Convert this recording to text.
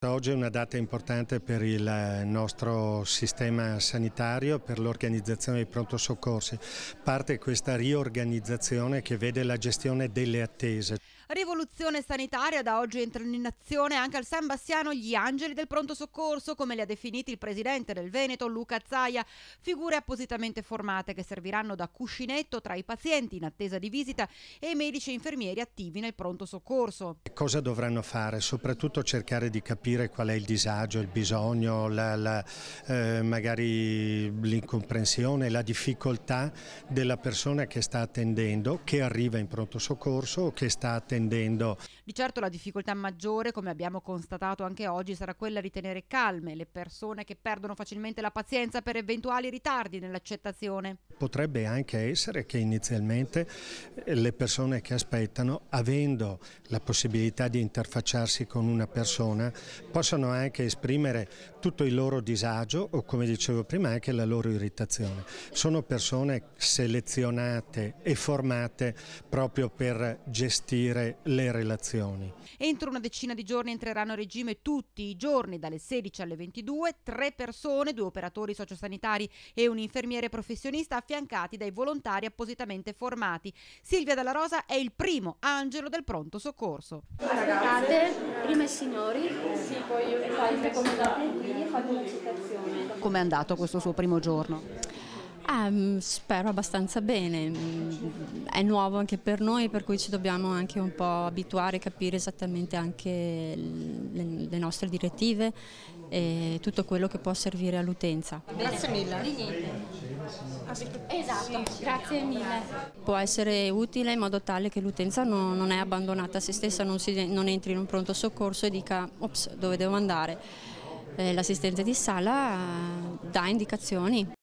Oggi è una data importante per il nostro sistema sanitario, per l'organizzazione dei pronto soccorsi. Parte questa riorganizzazione che vede la gestione delle attese. Rivoluzione sanitaria, da oggi entrano in azione anche al San Bassiano gli angeli del pronto soccorso, come li ha definiti il presidente del Veneto Luca Zaia, figure appositamente formate che serviranno da cuscinetto tra i pazienti in attesa di visita e i medici e infermieri attivi nel pronto soccorso. Cosa dovranno fare? Soprattutto cercare di capire qual è il disagio, il bisogno, magari l'incomprensione, la difficoltà della persona che sta attendendo, che arriva in pronto soccorso o che sta attendendo. Di certo la difficoltà maggiore, come abbiamo constatato anche oggi, sarà quella di tenere calme le persone che perdono facilmente la pazienza per eventuali ritardi nell'accettazione. Potrebbe anche essere che inizialmente le persone che aspettano, avendo la possibilità di interfacciarsi con una persona, possano anche esprimere tutto il loro disagio o, come dicevo prima, anche la loro irritazione. Sono persone selezionate e formate proprio per gestire le relazioni. Entro una decina di giorni entreranno a regime tutti i giorni dalle 16 alle 22 3 persone, 2 operatori sociosanitari e un infermiere professionista affiancati dai volontari appositamente formati. Silvia Dalla Rosa è il primo angelo del pronto soccorso. Aspettate, prima i signori, sì, poi io vi fate come andate qui e fate una citazione. Com'è andato questo suo primo giorno? Spero abbastanza bene, è nuovo anche per noi, per cui ci dobbiamo anche un po' abituare, capire esattamente anche le nostre direttive e tutto quello che può servire all'utenza. Grazie mille. Di niente. Esatto, grazie mille. Può essere utile in modo tale che l'utenza non è abbandonata a se stessa, non entri in un pronto soccorso e dica ops, dove devo andare. L'assistente di sala dà indicazioni